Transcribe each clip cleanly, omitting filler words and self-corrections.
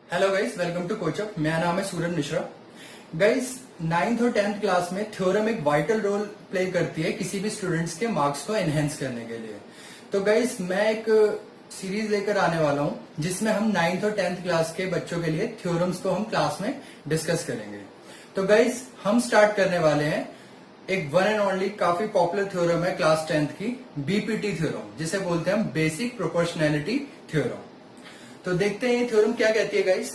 Hello guys, welcome to Coachup. मेरा नाम है सूरज मिश्रा। गाइस, 9th और 10th क्लास में थ्योरम एक वाइटल रोल प्ले करती है किसी भी स्टूडेंट्स के मार्क्स को एनहेंस करने के लिए। तो गाइस, मैं एक सीरीज लेकर आने वाला हूं जिसमें हम 9th और 10th क्लास के बच्चों के लिए थ्योरम्स को हम क्लास में डिस्कस करेंगे। तो गाइस, हम स्टार्ट करने वाले हैं एक वन एंड ओनली काफी पॉपुलर थ्योरम है क्लास 10th की, बीपीटी थ्योरम, जिसे बोलते हैं हम बेसिक प्रोपोर्शनैलिटी थ्योरम। तो देखते हैं ये थ्योरम क्या कहती है गाइस।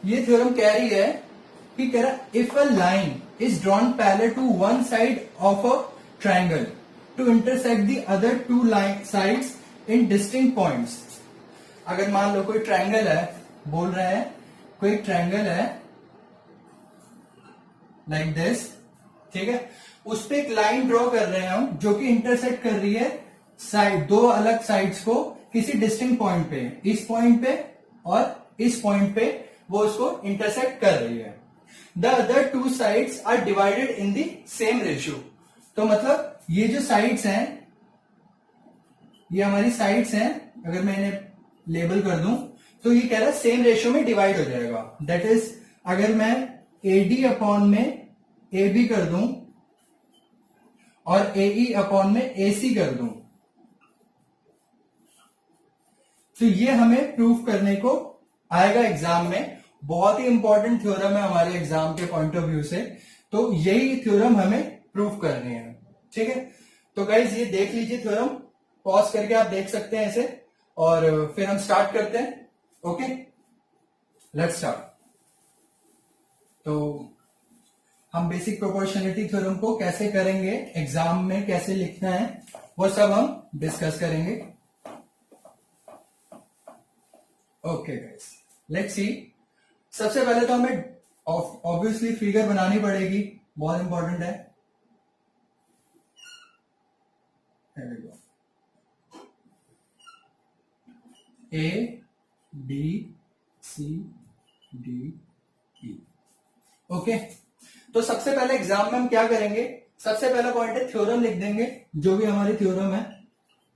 ये थ्योरम कह रही है कि कह रहा if a line is drawn parallel to one side of a triangle to intersect the other two sides in distinct points. अगर मान लो कोई ट्रायंगल है, बोल रहे हैं कोई ट्रायंगल है लाइक दिस, ठीक है, उस पे एक लाइन ड्रॉ कर रहे हैं हम जो कि इंटरसेक्ट कर रही है साइड, दो अलग साइड्स को किसी डिस्टिंक्ट पॉइंट पे, इस पॉइंट पे और इस पॉइंट पे वो उसको इंटरसेक्ट कर रही है। The other two sides are divided in the same ratio. तो मतलब ये जो साइड्स हैं, ये हमारी साइड्स हैं, अगर मैं इन्हें लेबल कर दूं तो ये कह रहा है सेम रेशियो में डिवाइड हो जाएगा। दैट इज, अगर मैं AD अपॉन में AB कर दूं और AE अपॉन में AC कर दूं, तो ये हमें प्रूफ करने को आएगा एग्जाम में। बहुत ही इंपॉर्टेंट थ्योरम है हमारे एग्जाम के पॉइंट ऑफ व्यू से। तो यही थ्योरम हमें प्रूफ करनी है, ठीक है। तो गाइज, ये देख लीजिए थ्योरम, पॉज करके आप देख सकते हैं इसे, और फिर हम स्टार्ट करते हैं। Okay, let's start. तो हम बेसिक प्रोपोर्शनलिटी थ्योरम को कैसे करेंगे, एग्जाम में कैसे लिखना है, वो सब हम डिस्कस करेंगे। Okay guys, let's see. सबसे पहले तो हमें ऑब्वियसली फिगर बनानी पड़ेगी, बहुत इंपॉर्टेंट है। ABCDE। ओके, तो सबसे पहले एग्जाम में हम क्या करेंगे, सबसे पहला पॉइंट है थ्योरम लिख देंगे। जो भी हमारी थ्योरम है,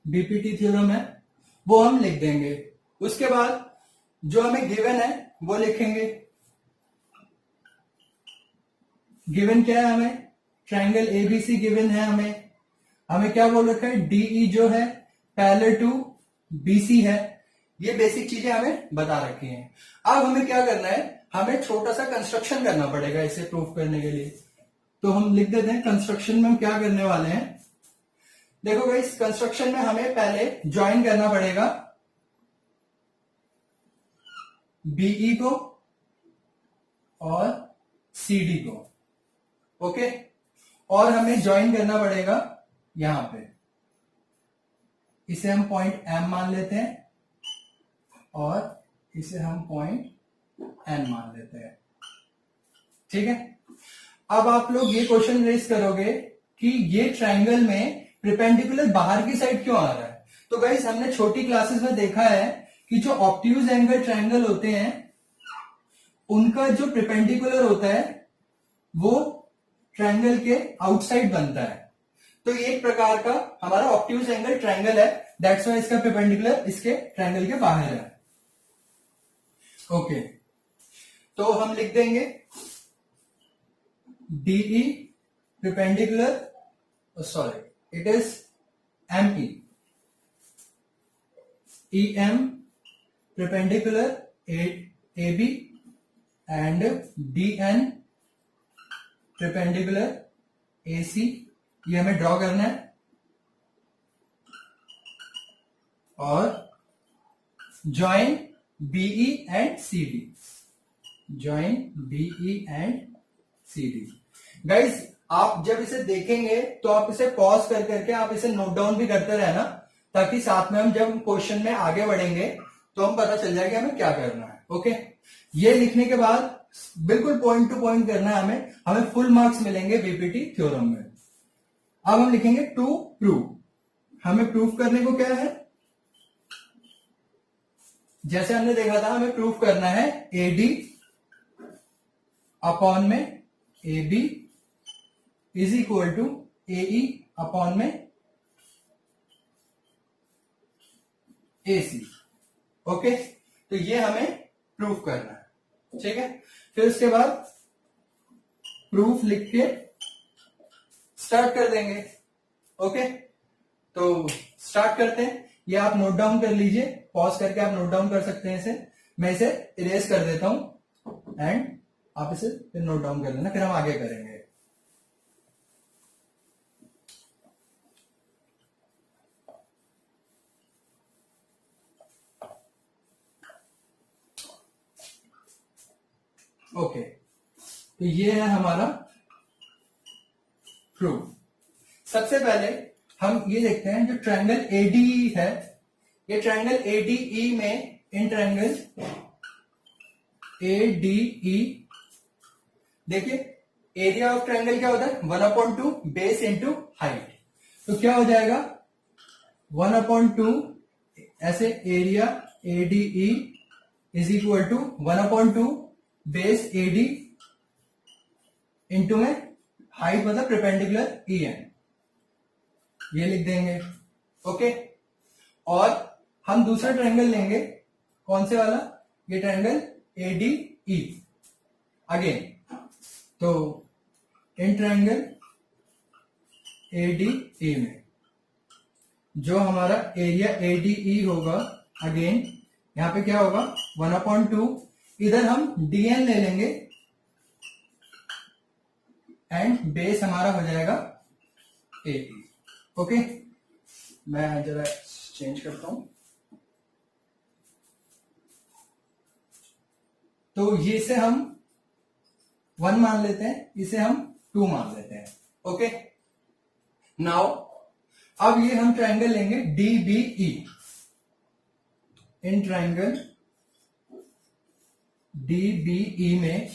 बीपीटी थ्योरम है, वो हम लिख देंगे। उसके बाद जो हमें गिवन है वो लिखेंगे। गिवन क्या है हमें, ट्रायंगल एबीसी गिवन है हमें क्या बोल रखा है, डीई जो है पैरेलल टू बीसी है। ये बेसिक चीजें हमें बता रखी हैं। अब हमें क्या करना है, हमें छोटा सा कंस्ट्रक्शन करना पड़ेगा इसे प्रूफ करने के लिए। तो हम लिख देते हैं कंस्ट्रक्शन में हम क्या करने वाले हैं। देखो गाइस, कंस्ट्रक्शन में हमें पहले ज्वाइन करना पड़ेगा बीई को और सीडी को। ओके, और हमें ज्वाइन करना पड़ेगा यहां पे, इसे हम पॉइंट M मान लेते हैं और इसे हम पॉइंट N मान लेते हैं, ठीक है। अब आप लोग ये क्वेश्चन रेज करोगे कि ये ट्रायंगल में परपेंडिकुलर बाहर की साइड क्यों आ रहा है। तो गाइस, हमने छोटी क्लासेस में देखा है कि जो ऑब्ट्यूज एंगल ट्रायंगल होते हैं उनका जो परपेंडिकुलर होता है वो ट्रायंगल के आउटसाइड बनता है। तो ये एक प्रकार का हमारा ऑब्ट्यूज एंगल ट्रायंगल है, दैट्स व्हाई इसका परपेंडिकुलर इसके ट्रायंगल के बाहर है। ओके, तो हम लिख देंगे DE perpendicular, sorry it is ME, EM perpendicular AB and DN perpendicular AC। ये हमें ड्रॉ करना है। और join BE and CD, join BE and CD। Guys, आप जब इसे देखेंगे तो आप इसे पॉज कर करके आप इसे नोट डाउन भी करते रहना, ताकि साथ में हम जब क्वेश्चन में आगे बढ़ेंगे तो हम पता चल जाएगा हमें क्या करना है। ओके, ये लिखने के बाद बिल्कुल पॉइंट टू पॉइंट करना है हमें फुल मार्क्स मिलेंगे बीपीटी थ्योरम में। अब हम लिखेंगे टू प्रूव। हमें प्रूफ करने को क्या है, जैसे हमने देखा था, हमें प्रूफ करना है AD अपॉन में AB is equal to AE upon में AC। ओके, तो ये हमें प्रूफ करना है, ठीक है। फिर उसके बाद प्रूफ लिख के स्टार्ट कर देंगे। ओके, तो स्टार्ट करते हैं। ये आप नोट डाउन कर लीजिए, पॉज करके आप नोट डाउन कर सकते हैं इसे। मैं इसे इरेज कर देता हूं एंड आप इसे फिर नोट डाउन कर लेना, फिर हम आगे करेंगे। ओके, तो ये है हमारा प्रूफ। सबसे पहले हम ये देखते हैं जो ट्रायंगल एडीई है, ये ट्रायंगल एडीई में इन ट्रायंगल एडीई देखिए एरिया ऑफ ट्रायंगल क्या होता है 1/2 बेस इंटू हाइट। तो क्या हो जाएगा 1/2 ऐसे area ADE is equal to 1/2 base AD into में हाइट मतलब परपेंडिकुलर ईएन, ये लिख देंगे। ओके, और हम दूसरा ट्रायंगल लेंगे, कौन से वाला, ये ट्रायंगल एडीई अगेन। तो इन ट्रायंगल एडीई में जो हमारा एरिया एडीई होगा, अगेन यहां पे क्या होगा 1/2, इधर हम डीएन ले लेंगे एंड बेस हमारा हो जाएगा 80। ओके, मैं जरा चेंज करता हूं। तो ये से हम 1 मान लेते हैं, इसे हम 2 मान लेते हैं। ओके, नाउ अब ये हम ट्रायंगल लेंगे डीबीई। इन ट्रायंगल डीबीई में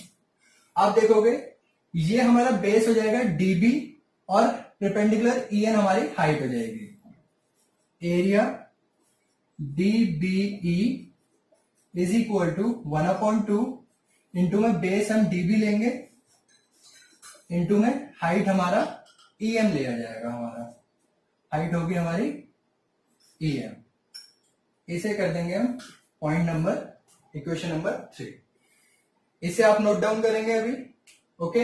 आप देखोगे ये हमारा बेस हो जाएगा डीबी और परपेंडिकुलर ईएन हमारी हाइट हो जाएगी। Area DBE is equal to 1/2 into में बेस हम डीबी लेंगे इंटू में हाइट हमारा ईएम लिया जाएगा, हमारा हाइट होगी हमारी ईएम। इसे कर देंगे हम पॉइंट नंबर इक्वेशन नंबर 3। इसे आप नोट डाउन करेंगे अभी। ओके,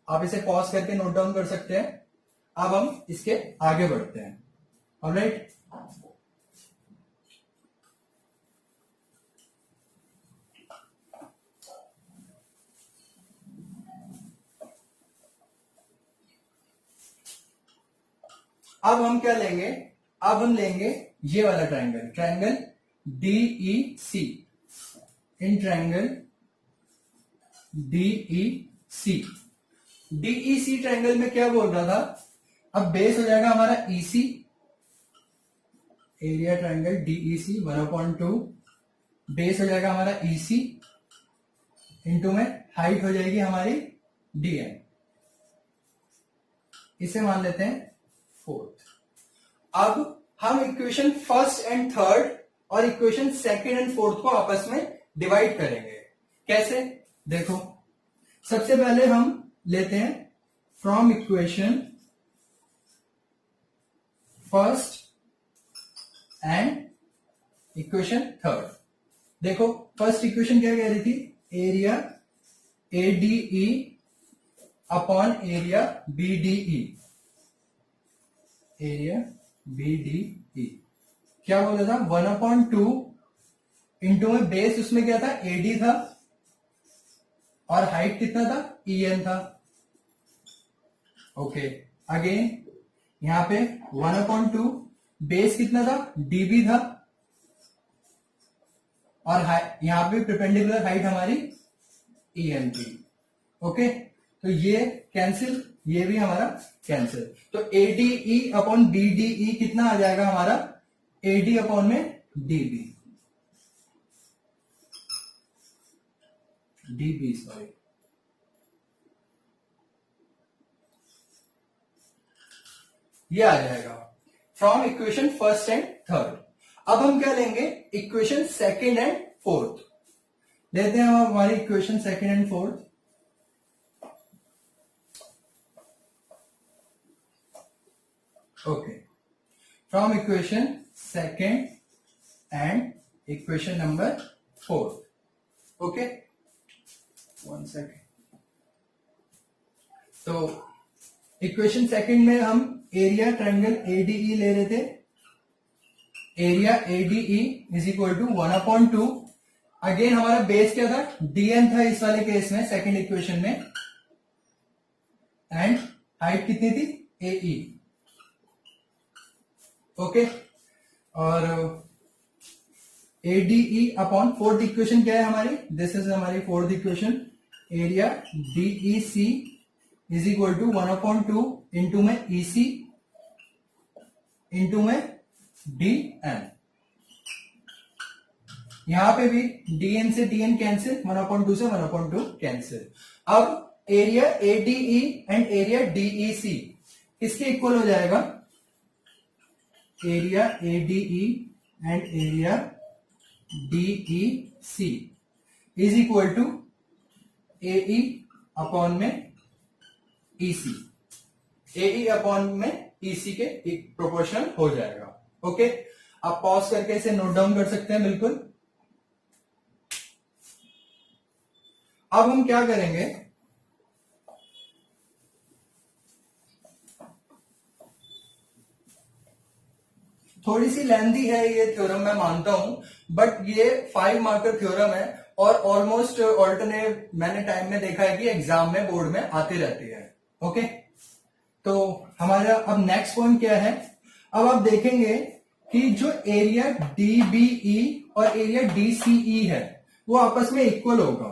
आप इसे पॉज करके नोट डाउन कर सकते हैं। अब हम इसके आगे बढ़ते हैं। ऑलराइट, अब हम क्या लेंगे, अब हम लेंगे ये वाला triangle, triangle DEC. In triangle DEC, DEC triangle में क्या बोल रहा था, अब बेस हो जाएगा हमारा EC, area triangle DEC 1/2 base हो जाएगा हमारा ईसी इंटू में हाइट हो जाएगी हमारी डीएन। इसे मान लेते हैं 4th। अब हम इक्वेशन फर्स्ट एंड थर्ड और इक्वेशन सेकंड एंड फोर्थ को आपस में डिवाइड करेंगे। कैसे, देखो सबसे पहले हम लेते हैं from equation first and equation third. देखो फर्स्ट इक्वेशन क्या कह रही थी, area ADE upon area BDE, area BDE क्या बोला था 1/2 इंटू में बेस उसमें क्या था एडी था और हाइट कितना था ईएन था। ओके, अगेन यहां पे 1/2 बेस कितना था डीबी था और यहां पे परपेंडिकुलर हाइट हमारी ईएन थी। ओके, तो ये कैंसिल, ये भी हमारा कैंसिल। तो एडीई अपॉन बीडीई कितना आ जाएगा हमारा, एडी अपॉन में डीबी, डीबी सॉरी, ये आ जाएगा from equation first and third. अब हम क्या लेंगे, इक्वेशन सेकंड एंड फोर्थ लेते हैं हम हमारी equation second and fourth. Okay, from equation second and equation number 4। Okay, 1 second. तो इक्वेशन सेकंड में हम एरिया ट्रायंगल एडीई ले रहे थे। Area ADE is equal to 1/2। Again हमारा बेस क्या था, डीएन था इस वाले केस में, सेकंड इक्वेशन में, एंड हाइट कितनी थी, एई। ओके, और एडीई अपॉन फोर्थ इक्वेशन क्या है हमारी, दिस इज हमारी fourth equation, area DEC is equal to 1/2 into में ईसी इंटू में डीएन। यहां पे भी डीएन से डीएन कैंसिल, 1/2 से 1/2 कैंसिल। अब area ADE and area DEC किसके इक्वल हो जाएगा, area ADE and area DEC is equal to AE upon में ईसी। एई अपॉन में ईसी के प्रोपोर्शनल हो जाएगा। ओके, आप पॉज करके इसे नोट डाउन कर सकते हैं बिल्कुल। अब हम क्या करेंगे, थोड़ी सी लेंथी है ये थ्योरम, मैं मानता हूं, बट ये 5 मार्कर थ्योरम है और ऑलमोस्ट ऑल्टरनेट मैंने टाइम में देखा है कि एग्जाम में, बोर्ड में आती रहती है। ओके, तो हमारा अब नेक्स्ट पॉइंट क्या है, अब आप देखेंगे कि जो एरिया डीबीई और एरिया डीसीई है वो आपस में इक्वल होगा।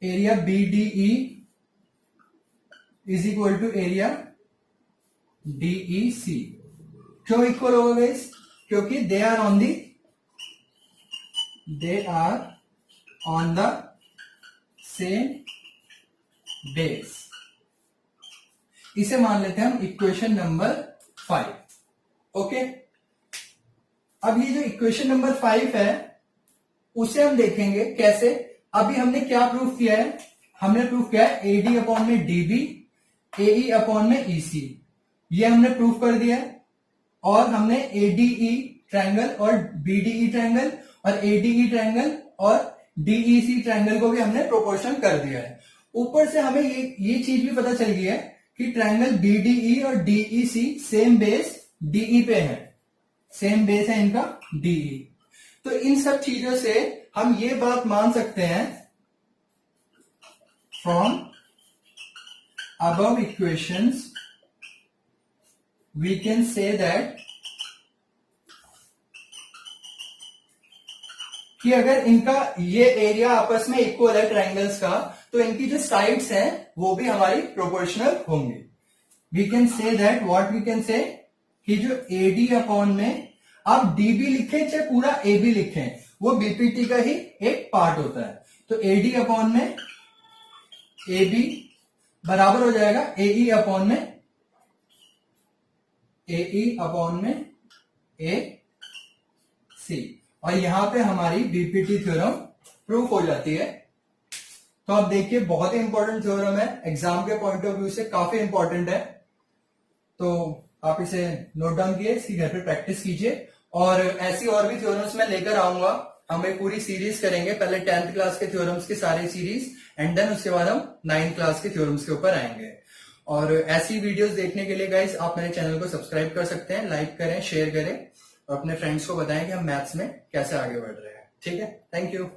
Area BDE is equal to area DEC. क्यों इक्वल होगा गाइस, क्योंकि they are on the same base. इसे मान लेते हैं हम इक्वेशन नंबर 5। ओके, अब ये जो इक्वेशन नंबर 5 है उसे हम देखेंगे कैसे। अभी हमने क्या प्रूफ किया है, हमने प्रूफ किया है एडी अपॉन में डीबी, एई अपॉन में ईसी, ये हमने प्रूफ कर दिया है। और हमने एडीई ट्रायंगल और बीडीई ट्रायंगल और एडीई ट्रायंगल और डीईसी ट्रायंगल को भी हमने प्रोपोर्शन कर दिया है। ऊपर से हमें ये चीज भी पता चल गई है कि ट्रायंगल बीडीई और डीईसी सेम बेस डीई पे है, सेम बेस है इनका डीई। तो इन सब चीजों से हम ये बात मान सकते हैं, from above equations we can say that कि अगर इनका ये एरिया आपस में इक्वल है ट्रायंगल्स का, तो इनकी जो साइड्स हैं वो भी हमारी प्रोपोर्शनल होंगी। We can say that, what we can say, कि जो एडी अपॉन में आप डीबी लिखें चाहे पूरा एबी लिखें, वो बीपीटी का ही एक पार्ट होता है। तो एडी अपॉन में एबी बराबर हो जाएगा एई अपॉन में ए सी, और यहां पे हमारी बीपीटी थ्योरम प्रूफ हो जाती है। तो आप देखिए बहुत ही इंपॉर्टेंट थ्योरम है, एग्जाम के पॉइंट ऑफ व्यू से काफी इंपॉर्टेंट है। तो आप इसे नोट डाउन कीजिए, इसकी घर पे प्रैक्टिस कीजिए, और ऐसी और भी थ्योरम्स मैं लेकर आऊंगा। हम एक पूरी सीरीज करेंगे, पहले 10th क्लास के थ्योरम्स के सारे सीरीज, एंड देन उसके बाद हम 9th क्लास के थ्योरम्स के ऊपर आएंगे। और ऐसी वीडियोस देखने के लिए गाइस आप मेरे चैनल को सब्सक्राइब कर सकते हैं, लाइक करें, शेयर करें और अपने फ्रेंड्स को बताएं कि हम मैथ्स में कैसे आगे बढ़ रहे हैं। ठीक है, थैंक यू।